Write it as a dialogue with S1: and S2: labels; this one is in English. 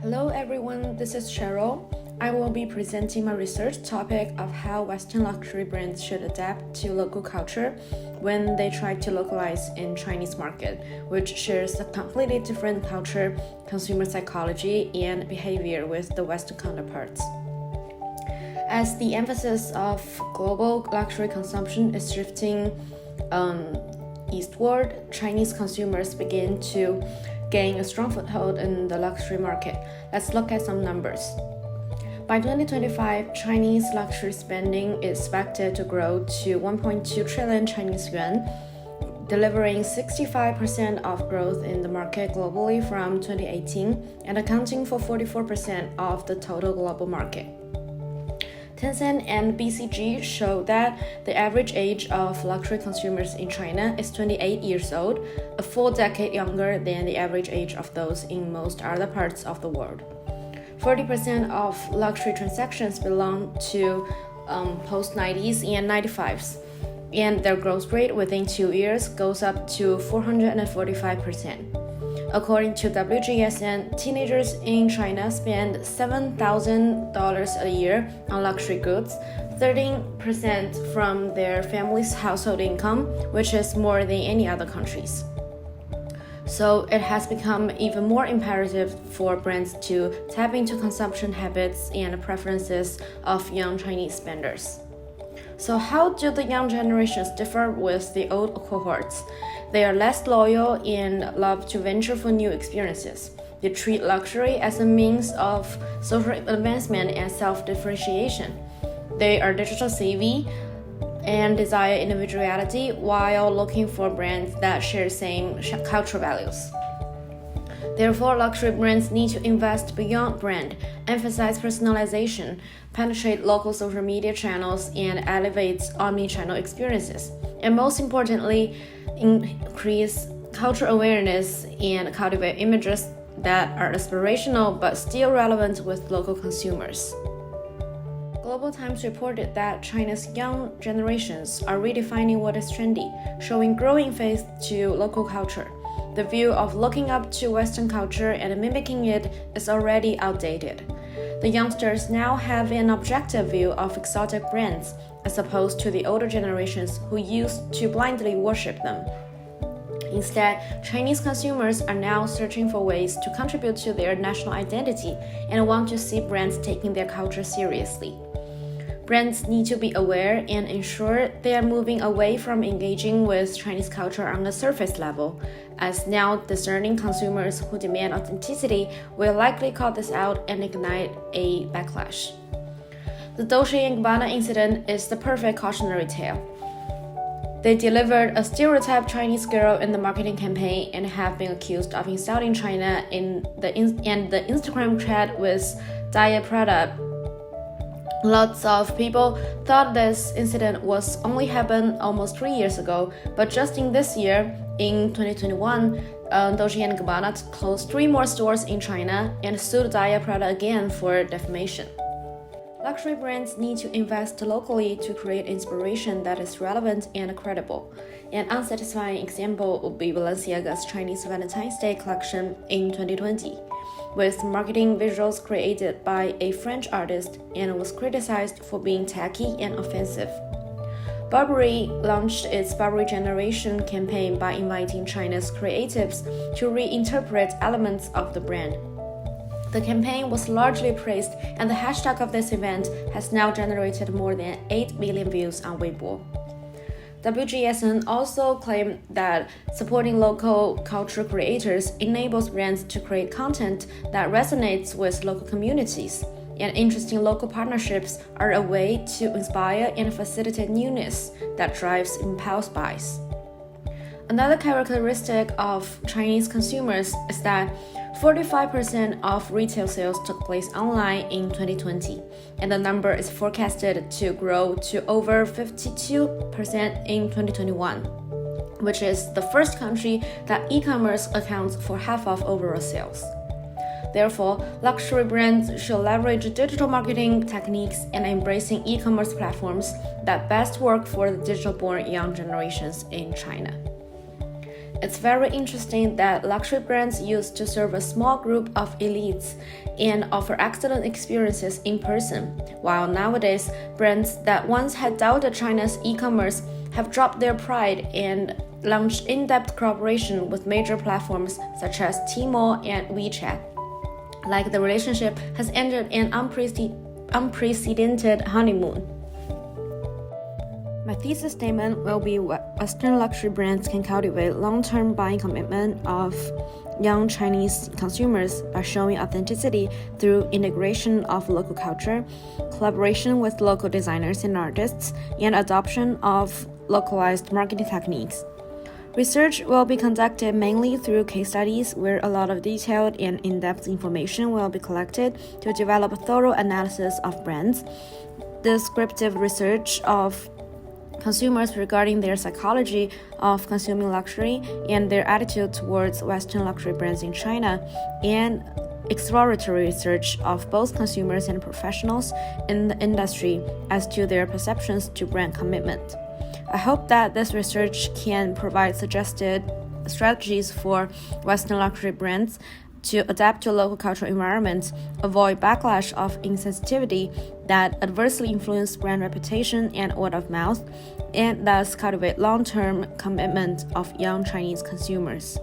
S1: Hello everyone, this is Cheryl. I will be presenting my research topic of how Western luxury brands should adapt to local culture when they try to localize in Chinese market, which shares a completely different culture, consumer psychology, and behavior with the Western counterparts. As the emphasis of global luxury consumption is shifting eastward, Chinese consumers begin to gain a strong foothold in the luxury market. Let's look at some numbers. By 2025, Chinese luxury spending is expected to grow to 1.2 trillion Chinese yuan, delivering 65% of growth in the market globally from 2018 and accounting for 44% of the total global market. Tencent and BCG show that the average age of luxury consumers in China is 28 years old, a full decade younger than the average age of those in most other parts of the world. 40% of luxury transactions belong to post-90s and 95s, and their growth rate within 2 years goes up to 445%. According to WGSN, teenagers in China spend $7,000 a year on luxury goods, 13% from their family's household income, which is more than any other countries. So it has become even more imperative for brands to tap into consumption habits and preferences of young Chinese spenders. So how do the young generations differ with the old cohorts? They are less loyal and love to venture for new experiences. They treat luxury as a means of social advancement and self-differentiation. They are digital savvy and desire individuality while looking for brands that share the same cultural values. Therefore, luxury brands need to invest beyond brand, emphasize personalization, penetrate local social media channels, and elevate omni-channel experiences. And most importantly, increase cultural awareness and cultivate images that are aspirational but still relevant with local consumers. Global Times reported that China's young generations are redefining what is trendy, showing growing faith to local culture. The view of looking up to Western culture and mimicking it is already outdated. The youngsters now have an objective view of exotic brands, as opposed to the older generations who used to blindly worship them. Instead, Chinese consumers are now searching for ways to contribute to their national identity and want to see brands taking their culture seriously. Brands need to be aware and ensure they are moving away from engaging with Chinese culture on a surface level, as now discerning consumers who demand authenticity will likely call this out and ignite a backlash. The Dolce & Gabbana incident is the perfect cautionary tale. They delivered a stereotyped Chinese girl in the marketing campaign and have been accused of insulting China in the Instagram chat with Diet Prada. Lots of people thought this incident was only happened almost 3 years ago, but just in this year, in 2021, Dolce & Gabbana closed 3 more stores in China and sued Diet Prada again for defamation. Luxury brands need to invest locally to create inspiration that is relevant and credible. An unsatisfying example would be Balenciaga's Chinese Valentine's Day collection in 2020, with marketing visuals created by a French artist and was criticized for being tacky and offensive. Burberry launched its Burberry Generation campaign by inviting China's creatives to reinterpret elements of the brand. The campaign was largely praised, and the hashtag of this event has now generated more than 8 million views on Weibo. WGSN also claimed that supporting local culture creators enables brands to create content that resonates with local communities, and interesting local partnerships are a way to inspire and facilitate newness that drives impulse buys. Another characteristic of Chinese consumers is that 45% of retail sales took place online in 2020, and the number is forecasted to grow to over 52% in 2021, which is the first country that e-commerce accounts for half of overall sales. Therefore, luxury brands should leverage digital marketing techniques and embracing e-commerce platforms that best work for the digital-born young generations in China. It's very interesting that luxury brands used to serve a small group of elites and offer excellent experiences in person, while nowadays, brands that once had doubted China's e-commerce have dropped their pride and launched in-depth cooperation with major platforms such as Tmall and WeChat. Like the relationship has ended an unprecedented honeymoon. My thesis statement will be Western luxury brands can cultivate long-term buying commitment of young Chinese consumers by showing authenticity through integration of local culture, collaboration with local designers and artists, and adoption of localized marketing techniques. Research will be conducted mainly through case studies where a lot of detailed and in-depth information will be collected to develop a thorough analysis of brands, descriptive research of consumers regarding their psychology of consuming luxury and their attitude towards Western luxury brands in China, and exploratory research of both consumers and professionals in the industry as to their perceptions to brand commitment. I hope that this research can provide suggested strategies for Western luxury brands to adapt to local cultural environments, avoid backlash of insensitivity that adversely influence brand reputation and word of mouth, and thus cultivate long-term commitment of young Chinese consumers.